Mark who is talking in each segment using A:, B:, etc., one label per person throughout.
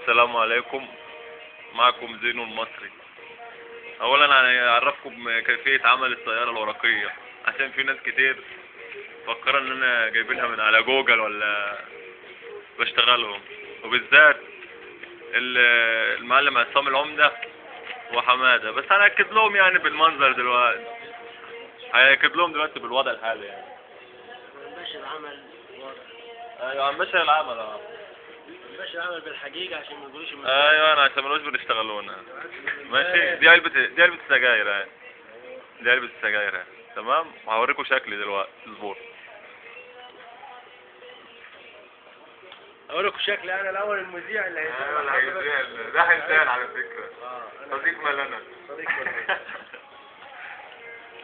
A: السلام عليكم. معكم زينو المصري. اولا انا اعرفكم كيفية عمل السيارة الورقية، عشان في ناس كتير فكرة ان انا جايبينها من على جوجل ولا بشتغلهم، وبالذات المعلم عصام العمدة وحمادة. بس انا اكد لهم يعني بالمنظر دلوقتي، هيأكد لهم دلوقتي بالوضع الحالي يعني.
B: ماشي العمل واضح.
A: ايوه ماشي العمل
B: ماشي العمل بالحقيقة عشان ما يقولوش
A: ايوه انا عشان ملوش بنشتغلونا. ماشي دي علبة السجاير اهي، دي علبة السجاير اهي. تمام، وهوريكم شكلي دلوقتي. اصبر.
B: اقول لكم شكلي انا الاول المذيع اللي
A: ده حسان على فكرة، صديق ملنا.
B: صديق ملنا.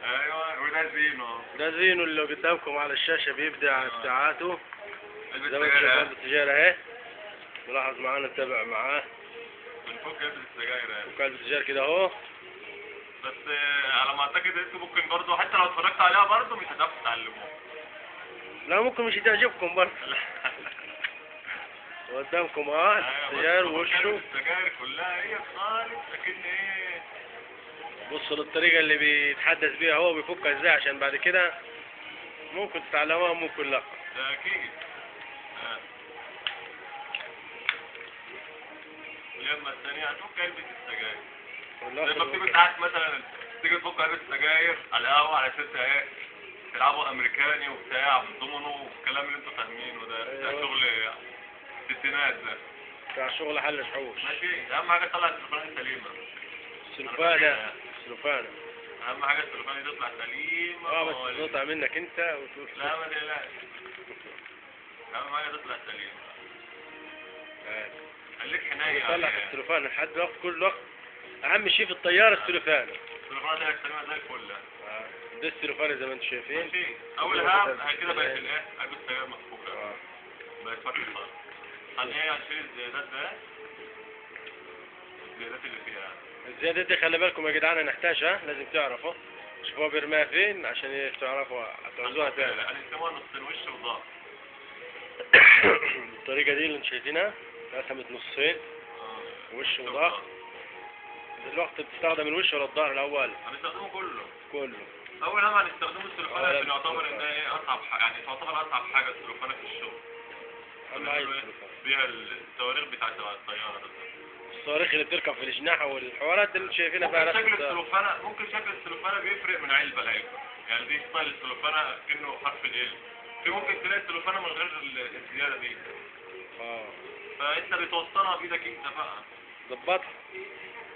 A: ايوه وده زينو.
B: ده زينو اللي قدامكم على الشاشة بيبدع ابداعاته.
A: علبة
B: زي ما انتم
A: سجاير
B: شايفين السجارة اهي، نلاحظ معانا نتابع معاه.
A: بنفك علبة السجاير اهي.
B: فك علبة السجارة كده اهو.
A: بس على ما اعتقد انتوا ممكن برضه حتى لو اتفرجت عليها برضه مش هتعرفوا تعلموها.
B: لا ممكن مش تعجبكم برضه. قدامكم اهو السجاير ووشه.
A: السجاير كلها هي خالص، لكن ايه،
B: بصوا للطريقة اللي بيتحدث بيها هو بيفكها ازاي، عشان بعد كده ممكن تتعلموها ممكن لا.
A: ده اكيد. لما الثانية هتفك علبة السجاير. زي ما بتيجي ساعات مثلا تيجي تفك علبة السجاير على القهوة على اساس ايه، تلعبوا امريكاني وبتاع بالضمنو والكلام اللي انتوا فاهمينه ده. ده شغل الستينات ده،
B: بتاع شغل حل شحوش.
A: ماشي. اهم حاجة تطلع السلوفانة سليمة.
B: السلوفانة
A: اهم حاجة السلوفانة تطلع سليمة.
B: بس تقطع منك انت وتقول
A: لا ما تقلقش، اهم حاجة تطلع سليمة. خليك حنين
B: طلع السلوفانة لحد وقت كل وقت. اهم شيء في الطيارة السلوفانة.
A: السلوفانة دي سليمة زي الفل.
B: ده السلوفانة زي ما انتم شايفين.
A: ماشي. اول هام كده بقت الايه، علبة السجاير مفكوكة. بقت فتحة خالص. ايه هنشيل الزيادات ده، الزيادات اللي فيها.
B: الزيادات دي خلي بالكم يا جدعان نحتاجها، لازم تعرفوا شوفوا بيرميها فين عشان تعرفوا هتعوزوها تاني.
A: هنقسموها نصين، وش وظهر.
B: الطريقة دي اللي انتم شايفينها قسمت نصين، وش وظهر. دلوقتي بتستخدم الوش ولا الظهر الاول؟
A: هنستخدمه
B: كله.
A: اول حاجه هنستخدمه السلوفانه، عشان يعتبر ان ايه اصعب حاجه، يعني تعتبر اصعب حاجه السلوفانه في الشغل. بيها الصواريخ بتاعت الطياره ده.
B: الصواريخ اللي بتركب في الجناح والحوارات اللي شايفينها بقى.
A: ممكن شكل السلوفانه بيفرق من علبه لعلبه، يعني دي ستايل السلوفانه كأنه حرف ال. في ممكن تلاقي السلوفانه من غير الزياده دي. فانت بتوصلها بايدك انت بقى.
B: ظبطها.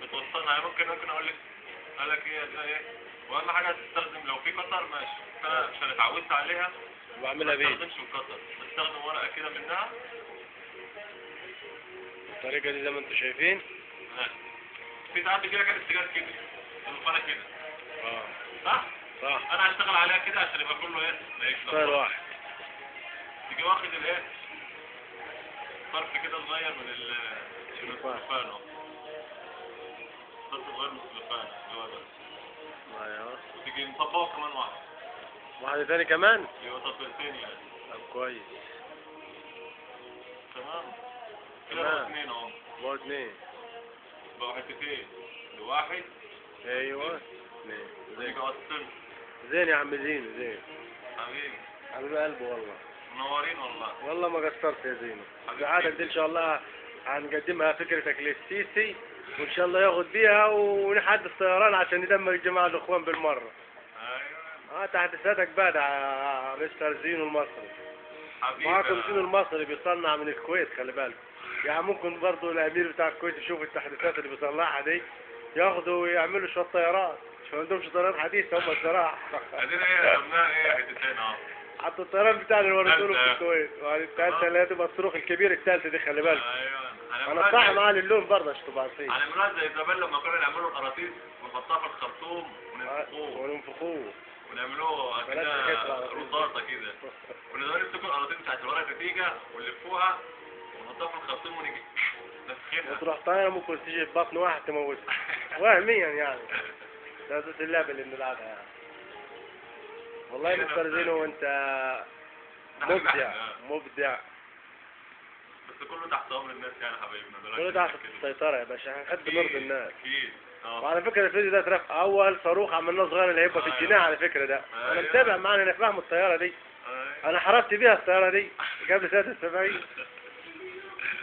A: بتوصلها يعني ممكن اقول لك ايه. واهم حاجه تستخدم لو في قطر ماشي، انا عشان اتعودت عليها
B: بعملها بايدي.
A: ما بستخدمش القطر، بستخدم ورقه كده منها.
B: الطريقه دي زي ما انتم شايفين.
A: في ساعات كده كانت السجاير كده، السلوفانه كده. صح؟ انا هشتغل عليها كده عشان يبقى كله ايه، ما يكسرش.
B: واحد.
A: تيجي واخد الايه، طرف كده صغير من السلوفان اهو. طرف صغير من السلوفان اللي هو ده.
B: ايوه.
A: وتيجي مطبقه كمان
B: واحده ثاني كمان؟
A: ايوه طبقتين يعني.
B: طب كويس.
A: تمام. كده بقوا اثنين اهو.
B: بقوا اثنين.
A: بقوا حتتين لواحد.
B: ايوه اثنين.
A: زين.
B: زين يا عم زين.
A: حبيبي.
B: حبيب قلبي والله.
A: منورين والله
B: ما قصرت يا زينو. سعادتك دي ان شاء الله هنقدمها فكرتك للسيسي، وان شاء الله ياخد بيها ونحدث طيران عشان ندمر جماعة الاخوان بالمرة.
A: ايوه.
B: تحديثاتك بعد مستر زينو المصري.
A: حبيبي.
B: معاكم زينو المصري بيصنع من الكويت، خلي بالكم. يعني ممكن برضه الامير بتاع الكويت يشوف التحديثات اللي بيصنعها دي، ياخدوا ويعملوا شوية طيارات. مش عندهمش طيران حديثة هم الصراحة.
A: ادينا ايه قلنا ايه حتتين اهو.
B: حتى الطيران بتاعنا اللي ورثوه في الكويت، وهذه الثالثة اللي هتبقى الصاروخ الكبير الثالثة دي خلي بالك.
A: ايوه.
B: انا صح معالي اللون برضه عشان تبقى عارفين.
A: على مراد زي زمان لما كانوا يعملوا القراطيس ونحطها في الخرطوم
B: وننفخوه
A: ونعملوه كده رصاصة كده. كنا زمان نمسكوا القراطيس بتاعت الورقة النتيجة ونلفوها ونحطها في الخرطوم ونيجي نسخنها.
B: وتروح طايرة ممكن تيجي في بطن واحد تموتها. وهميا يعني. ده اللعبة اللي بنلعبها يعني. والله مستر زينو وانت مبدع.
A: بس كله تحت امر الناس يعني حبايبنا دول.
B: كله تحت السيطرة يا باشا، هنحب نرضي الناس.
A: اكيد.
B: وعلى فكرة الفيديو ده اترفع أول صاروخ عملناه صغير اللي هيبقى في الجناح على فكرة ده. أنا متابع معانا، أنا فاهم الطيارة دي. أنا حركت بيها الطيارة دي قبل 73.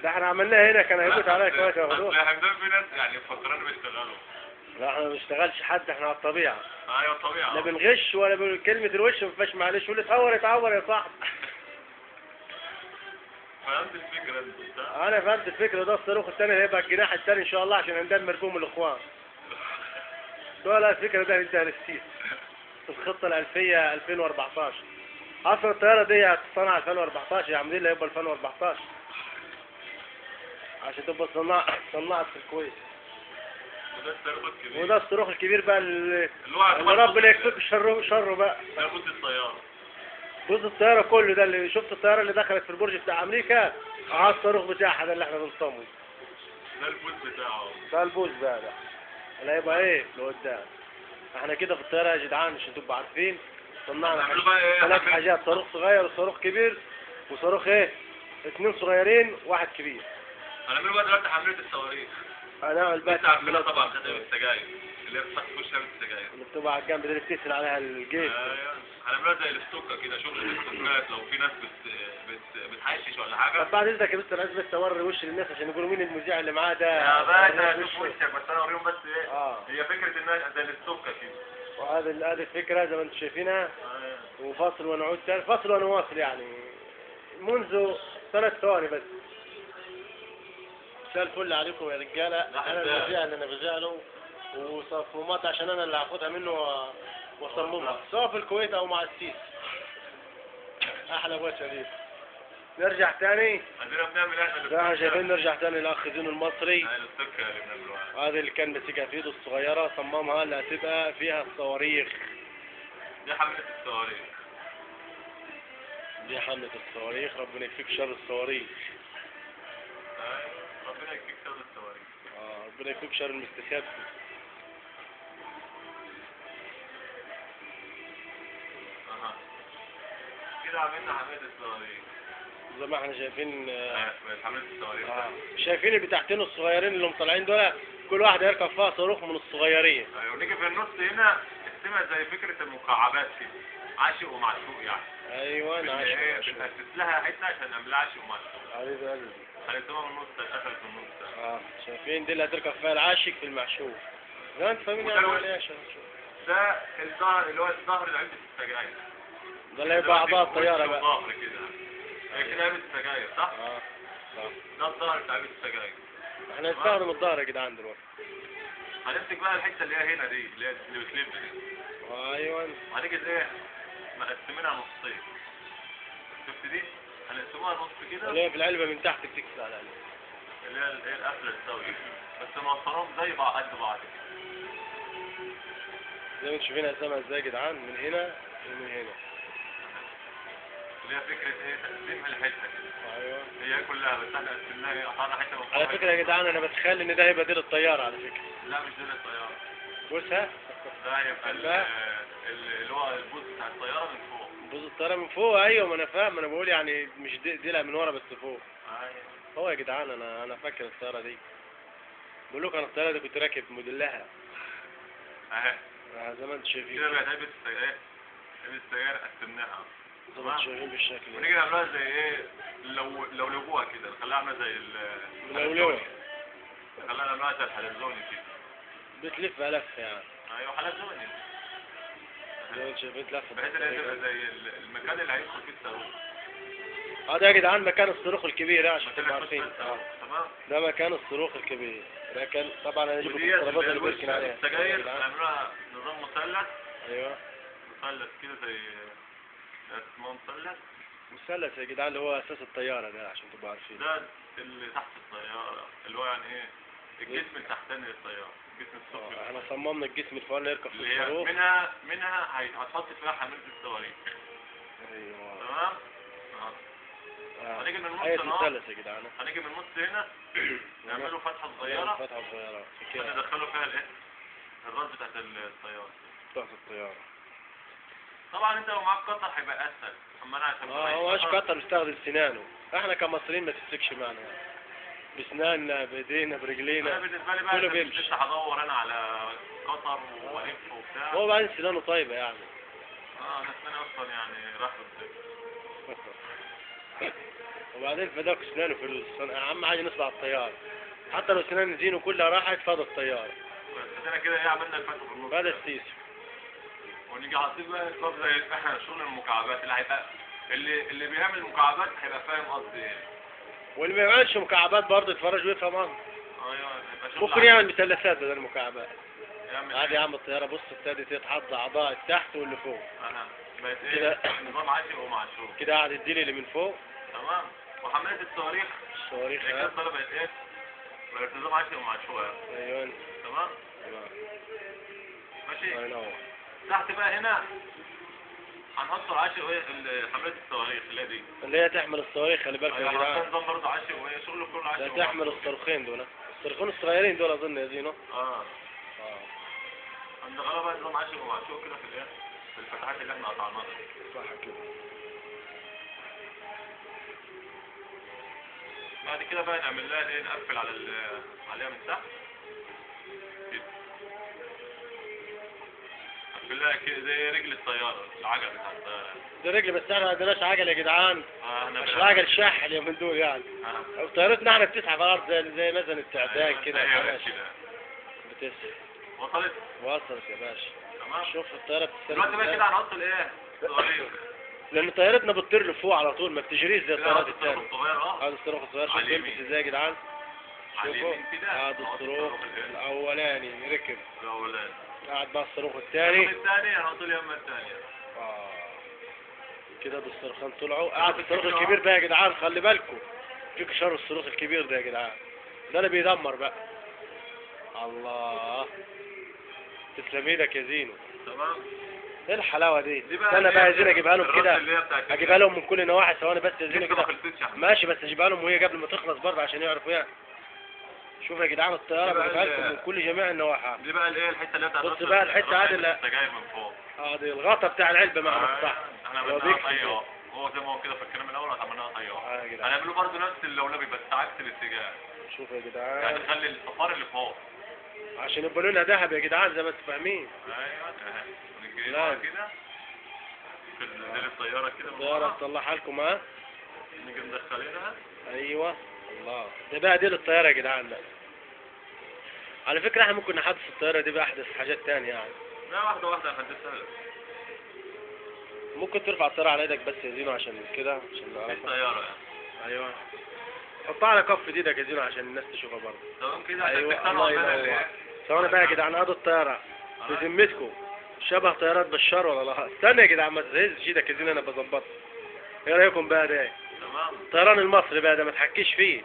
B: ده احنا عملناها هنا كان هيفوت عليها كويس ياخدوها.
A: يا حمدان في ناس يعني مفكرين بيشتغلوا.
B: لا احنا ما بنشتغلش حد، احنا على الطبيعة.
A: ايوه طبيعي.
B: لا بنغش ولا كلمة الوش ما فيهاش معلش، واللي اتعور يتعور يا صاحبي.
A: فهمت الفكرة انت؟
B: انا فهمت الفكرة. ده الصاروخ الثاني هيبقى الجناح الثاني ان شاء الله عشان هندمر بهم الاخوان. دول الفكرة ده انتهى للسيس. الخطة الألفية 2014. اصلا الطيارة دي هتتصنع 2014 يا عاملين لها يبقى 2014 عشان تبقى صنعت في الكويت.
A: وده الصاروخ الكبير.
B: وده الصاروخ الكبير بقى اللي
A: هو
B: ربنا يكفيك شره بقى.
A: ده جزء الطيارة.
B: جزء الطيارة كله ده اللي شفت الطيارة اللي دخلت في البرج بتاع أمريكا. الصاروخ بتاعها ده اللي احنا بنصممه.
A: ده البوز بتاعه.
B: ده البوز بقى ده اللي هيبقى ايه لقدام. احنا كده في الطيارة يا جدعان عشان تبقوا عارفين صنعنا ثلاث حاجات: صاروخ صغير وصاروخ كبير وصاروخ ايه، 2 صغيرين واحد كبير.
A: هنعمله بقى دلوقتي حملة الصواريخ.
B: هنعمل بقى
A: تعملها طبعا خدمة السجاير اللي هي بتحط في وشها بالسجاير.
B: اللي بتبقى على الجنب دي اللي بتسند عليها الجيش.
A: ايوه هنعملها زي الاستوكة كده، شغل الاستوكات لو في ناس بتحشش ولا حاجة.
B: طب بعد اذنك يا مستر عايز بس اوري وش للناس عشان يقولوا مين المذيع اللي معاه ده.
A: يا باشا شوف وشك بس انا اوريهم بس ايه. هي فكرة انها زي الاستوكة كده.
B: وهذه الفكرة زي ما انتم شايفينها. وفاصل ونعود تاني، فاصل ونواصل يعني منذ 3 ثواني بس. مساء الفل عليكم يا رجالة. انا المذيع اللي انا بذيع له وصفومات عشان انا اللي هاخدها منه واصممها سواء في الكويت او مع السيس. احلى باشا دي. نرجع تاني.
A: عندنا بنعمل
B: احنا شايفين نرجع تاني لاخ زينو المصري.
A: الاستوكة اللي بنعملوها.
B: هذه اللي كان ماسكها في ايده الصغيرة صممها اللي هتبقى فيها الصواريخ.
A: دي حملة الصواريخ.
B: دي حملة الصواريخ. ربنا يكفيك شر الصواريخ.
A: ربنا يكفيك شر الصواريخ.
B: ربنا يكفيك شر المستخبي.
A: كده عملنا حملة الصواريخ
B: زي ما احنا شايفين.
A: حملة الصواريخ.
B: شايفين البتاعتين الصغيرين اللي مطلعين دول كل واحد هيركب فيها صاروخ من الصغيرين.
A: ايوه ونيجي في النص هنا اسمها زي فكرة المكعبات كده، عاشق ومعشوق يعني.
B: ايوه عاشق.
A: بنأسس لها حتة عشان نعملها عاشق ومعشوق.
B: حبيب قلبي.
A: خليتوها من النص اتقفلت من النص.
B: شايفين دي اللي هتركب فيها العاشق في المعشوق. ده انت فاهمين يعني ايه عشان
A: ده الظهر اللي هو الظهر اللي علبة السجاير.
B: ده اللي هيبقى اعضاء الطيارة بقى.
A: ظهر كده. هي كده علبة السجاير صح؟
B: صح.
A: ده الظهر بتاع علبة السجاير.
B: احنا هنستخدم الظهر يا جدعان دلوقتي.
A: هنمسك بقى الحتة اللي هي هنا دي اللي بتلف دي.
B: ايوه.
A: وهنيجي ايه مقسمينها نصين. شفت دي؟ هنقسموها نص كده.
B: اللي هي في العلبة من تحت بتكسر على العلبة.
A: اللي هي القفلة الزاوية. بس موصلهم زي بعض قد بعض.
B: زي ما انتم شايفين قسمها ازاي يا جدعان، من هنا ومن هنا.
A: اللي هي فكرة ايه تقسيم الحتة كده.
B: ايوه.
A: هي كلها بس احنا قسمناها ايه قطعنا حتة من
B: على فكرة يا جدعان انا بتخيل ان ده هيبقى ديل الطيارة على فكرة.
A: لا مش ديل الطيارة.
B: بوسها؟
A: ده هيبقى اللي هو البوز بتاع الطيارة من فوق.
B: بوز الطيارة من فوق. ايوه ما انا فاهم، انا بقول يعني مش ديلها من ورا بس فوق.
A: ايوه.
B: هو يا جدعان انا فاكر الطيارة دي. بقول لكم انا الطيارة دي كنت راكب موديلها.
A: اهي.
B: زي ما انتم شايفين.
A: كده بقت علبة السجاير. علبة السجاير قسمناها.
B: زي ما انتم شايفين بالشكل ده.
A: ونيجي نعملها زي ايه لو لوبوها كده نخليها عاملة زي
B: ملولوة.
A: نخليها نعملها زي الحلزوني كده.
B: بتلف لفة يعني.
A: ايوه حلزوني.
B: زي ما انتم شايفين لفة.
A: بحيث ان هي تبقى زي المكان اللي هيدخل فيه الصاروخ.
B: ده يا جدعان مكان الصاروخ الكبير عشان تبقوا عارفين.
A: تمام.
B: ده مكان الصاروخ الكبير. لكن طبعا انا هجيب لكم الطلبات اللي بيركن عليها.
A: السجاير هنعملها نظام مثلث.
B: ايوه.
A: مثلث كده زي اسمه
B: مثلث يا جدعان اللي هو اساس الطيارة ده عشان تبقوا عارفين.
A: ده اللي تحت الطيارة اللي هو يعني ايه الجسم التحتاني للطيارة. الجسم السفلي.
B: احنا صممنا الجسم الفوقاني اللي يركب في الصاروخ.
A: منها هتحط فيها حاملة الصواريخ.
B: ايوه.
A: تمام. هنيجي من النص
B: مثلث يا جدعان.
A: هنيجي من النص هنا نعمله فتحة صغيرة.
B: فتحة صغيرة.
A: ندخله فيها الايه الراس بتاعت الطيارة.
B: بتاعت الطيارة.
A: طبعا انت لو معاك قطر هيبقى اسهل. اما انا عشان
B: هو مش قطر بيستخدم سنانه. احنا كمصريين ما تمسكش معنا يعني. باسناننا بايدينا برجلينا.
A: انا بالنسبه لي
B: كله
A: بقى
B: بيمشي.
A: لسه هدور انا على قطر والف وبتاع.
B: هو بعدين سنانه طيبة يعني.
A: انا اسناني اصلا يعني راح بالزفت.
B: وبعدين فداك سنانه في اهم حاجة نصبح على الطيارة. حتى لو سنان زينه كلها راحت فاضى الطيارة.
A: بس انا كده ايه عملنا الفتح في النص.
B: هذا السيسي.
A: ونيجي حاطين بقى نظام زي شغل المكعبات اللي هيبقى اللي بيعمل مكعبات هيبقى فاهم قصدي ايه.
B: واللي ما يعملش مكعبات برضه يتفرج ويفهم عنه.
A: ايوه يبقى شغل
B: ممكن يعمل مثلثات بدل المكعبات.
A: يعمل
B: عادي
A: إيه؟
B: يا عم الطيارة بص ابتدت تتحط اعضاء تحت واللي فوق.
A: اها بقت ايه
B: كده.
A: نظام عاشق ومعشوق.
B: كده قاعد الديل اللي من فوق.
A: تمام. وحملات الصواريخ
B: الصواريخ
A: هي كده الطلبة بقت ايه؟ بقت نظام عاشق ومعشوق يعني.
B: ايوه.
A: تمام؟
B: تمام.
A: ماشي؟
B: الله ينور.
A: تحت بقى هنا هنحط العاشق وايه حملات الصواريخ اللي هي دي.
B: اللي هي تحمل الصواريخ خلي بالك يا
A: ايوه
B: جدعان.
A: هنحط نظام برضه عاشق وايه شغل كله عاشق
B: لا
A: ومعشوق.
B: تحمل الصاروخين دول. الصاروخين الصغيرين دول اظن يا زينو.
A: اه عندنا بقى نظام عاشق ومعشوق كده في الايه؟ في الفتحات اللي احنا قطعناها.
B: صح كده.
A: بعد كده بقى نعمل لها ايه نقفل عليها من تحت كده. نقفل لها كده زي رجل الطيارة العجلة بتاع الطيارة.
B: دي رجل بس احنا ما عندناش عجل يا جدعان.
A: احنا
B: مش عجل شح اليومين دول يعني. طيارتنا احنا بتسحب على الارض زي مثلا التعبان كده.
A: كده
B: بتسحب.
A: وصلت.
B: وصلت يا باشا.
A: تمام.
B: شوف الطيارة
A: دلوقتي بقى
B: بتستلم
A: كده هنحط الايه الصواريخ.
B: لان طيارتنا بتطير لفوق على طول ما بتجريش زي الطيارات التانية.
A: الصغير
B: هذا الصاروخ الصغير شوف
A: على اليمين.
B: بيلبس ازاي يا جدعان.
A: على
B: شوفوا
A: اليمين كده
B: هذا الصاروخ الاولاني ركب.
A: الاولاني.
B: قاعد بقى الصاروخ الثاني.
A: الثاني هنحط اليمة الثانية.
B: كده بالصاروخين طلعوا. قاعد الصاروخ الكبير ده يا جدعان خلي بالكم. فيك شر الصاروخ الكبير ده يا جدعان. ده اللي بيدمر بقى. الله. تسلم ايدك يا زينو.
A: تمام.
B: ايه الحلاوه دي؟
A: بقى
B: انا بقى يا زينو اجيبها لهم كده.
A: الرص
B: اجيبها لهم من كل نواحي ثواني بس يا زينو
A: لسه ما
B: كده.
A: خلصتش يا أحمد.
B: ماشي بس اجيبها لهم وهي قبل ما تخلص برضه عشان يعرفوا ايه. شوف يا جدعان الطياره
A: دي بقى
B: بجيبها لكم من كل جميع النواحي.
A: دي بقى الايه الحته اللي هي بتاعت
B: بص بقى الحته عادي اللي
A: السجاير من فوق.
B: دي الغطا بتاع العلبه مع مفتاح.
A: احنا
B: لو
A: عملناها
B: بيكسب
A: طياره. هو زي ما هو كده في الكلام الاول عملناها طياره.
B: يا جدعان.
A: هنعمله برضه نفس اللولبي بس عكس الاتجاه.
B: شوف يا
A: يعني
B: جدعان
A: نخلي الصفار اللي فوق.
B: عشان يبقى لونها ذهب يا جدعان زي ما انتم فاهمين.
A: ايوه ونجي
B: لا.
A: كده في زي الطياره كده من
B: الطياره
A: ورا.
B: تصلحها لكم ها.
A: نيجي مدخلينها.
B: ايوه الله. ده بقى دي الطياره يا جدعان ده. على فكره احنا ممكن نحدث الطياره دي باحدث حاجات تانية يعني.
A: لا واحده واحده هنحدثها.
B: ممكن ترفع الطياره على ايدك بس يا زينو عشان كده عشان
A: في
B: نعرفها.
A: الطياره يعني.
B: ايوه. حطها على كف ايدك يا زينو عشان الناس تشوفها برضه.
A: تمام كده عشان
B: ايوه
A: تقتنعوا
B: الله
A: بقى
B: ينور.
A: الايه.
B: ثواني بقى يا جدعان ادي الطياره بذمتكم شبه طيارات بشار ولا لا؟ استنى يا جدعان ما تهزش ايدك يا زينو انا بظبطها. ايه رايكم بقى ده؟
A: تمام.
B: الطيران المصري بقى ده ما تحكيش فيه.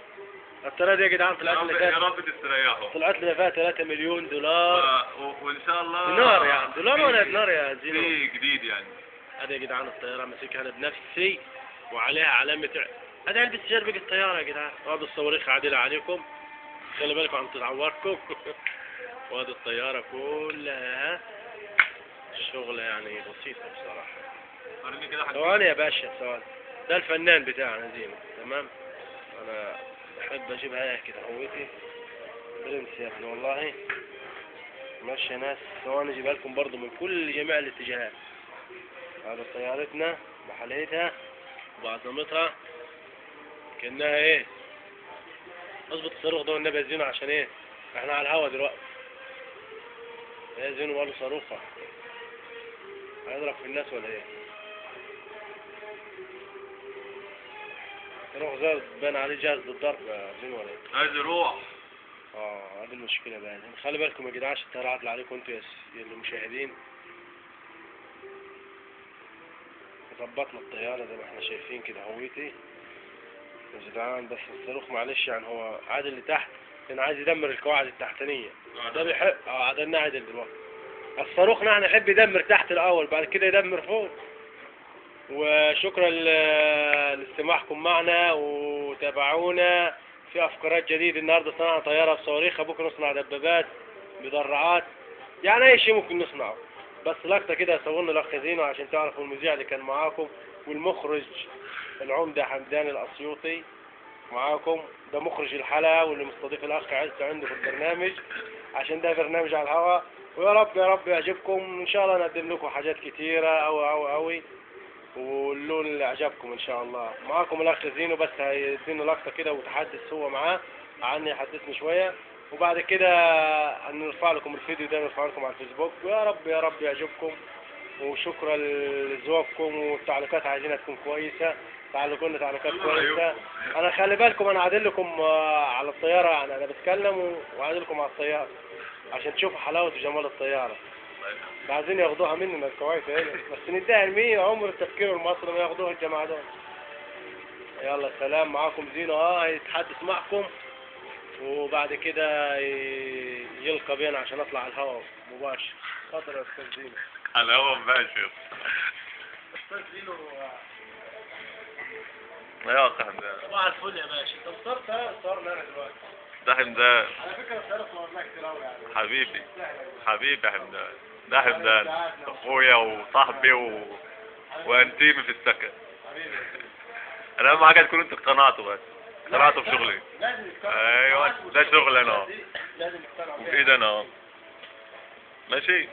B: الطياره دي يا جدعان
A: يا
B: طلعت
A: رب
B: لنا
A: يا
B: فيها
A: رب تستريحوا.
B: طلعت لنا فيها 3 مليون دولار.
A: وان شاء الله
B: دينار يعني دولار ولا دينار يا زينو؟
A: في جديد يعني.
B: ادي يا جدعان الطياره ماسكها انا بنفسي وعليها علامه ادي علبه سجاير بقى الطياره يا جدعان. وادي الصواريخ عادله عليكم خلي بالكم عم تتعوركم. وادي الطياره كلها شغله يعني بسيطه بصراحه.
A: وريني كده حاجه.
B: ثواني يا باشا ثواني. ده الفنان بتاعنا زينو تمام. انا بحب اجيبها ايه كده هويتي برنس يا ابني والله. ماشي يا ناس ثواني اجيبها لكم برضه من كل جميع الاتجاهات. هذا طيارتنا بحالتها بعظمتها كأنها ايه. اظبط الصاروخ ده والنبي يا زينو عشان ايه احنا على الهوا دلوقتي. يا زينو قالوا صاروخه هيضرب في الناس ولا ايه؟ صاروخ زاد بان عليه جاهز للضرب يا زينو ولا ايه؟
A: عايز يروح.
B: هذه المشكلة بقى. خلي بالكم يا جدعان عشان الطيارة عطل عليكم انتوا يا المشاهدين. ظبطنا الطيارة زي ما احنا شايفين كده هويتي يا جدعان. بس الصاروخ معلش يعني هو عادل اللي تحت لان عايز يدمر القواعد التحتانية. ده بيحب عدلنا عدل دلوقتي. الصاروخ نحن نحب يدمر تحت الاول بعد كده يدمر فوق. وشكرا لاستماعكم معنا وتابعونا في افكارات جديدة. النهارده صنعنا طيارة بصواريخ بكره نصنع دبابات مدرعات يعني اي شيء ممكن نصنعه. بس لقطة كده صورنا الاخ زينو عشان تعرفوا المذيع اللي كان معاكم والمخرج العمدة حمدان الأسيوطي معاكم. ده مخرج الحلقة واللي مستضيف الأخ عزت عنده في البرنامج، عشان ده برنامج على الهواء. ويا رب يا رب يعجبكم إن شاء الله. نقدم لكم حاجات كتيرة أوي واللون اللي عجبكم إن شاء الله. معاكم الأخ زينو، بس هيدينا لقطة كده وتحدث هو معاه عني، يحدثني شوية، وبعد كده نرفع لكم الفيديو ده، نرفع لكم على الفيسبوك. ويا رب يا رب يعجبكم، وشكرا لذوقكم. والتعليقات عايزينها تكون كويسة، تعلقوا لنا تعليقات كويسة. انا خلي بالكم انا عادل لكم على الطيارة، يعني انا بتكلم وعادل لكم على الطيارة عشان تشوفوا حلاوة وجمال الطيارة. عايزين ياخدوها مننا الكويت هنا، بس نديها المية. عمر التفكير المصري ما ياخدوها الجماعة دول. يلا سلام. معاكم زينو هيتحدث معكم، وبعد كده يلقى بينا عشان اطلع على الهواء مباشر. اتفضل يا استاذ زينو.
A: على الهوا مباشر.
B: استاذ زينو
A: يا أخ حمدان.
B: صباح الفل يا باشا. طب صرنا انا دلوقتي.
A: ده حمدان
B: على فكرة الطيارة صورناها كتير أوي يعني.
A: حبيبي، حبيبي حمدان. ده حمدان أخويا وصاحبي وأنتيمي في السكن.
B: حبيبي.
A: أنا أهم حاجة تكونوا أنتوا اقتنعتوا، بس اقتنعتوا بشغلي.
B: لازم يقتنع.
A: أيوه ده شغل أنا،
B: لازم يقتنع بيها.
A: وفي ده أنا. ماشي.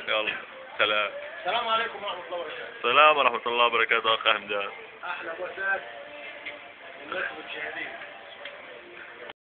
A: يلا سلام.
B: السلام عليكم ورحمة الله وبركاته.
A: السلام ورحمة الله وبركاته أخ حمدان.
B: أحلى مساء الناس المشاهدين.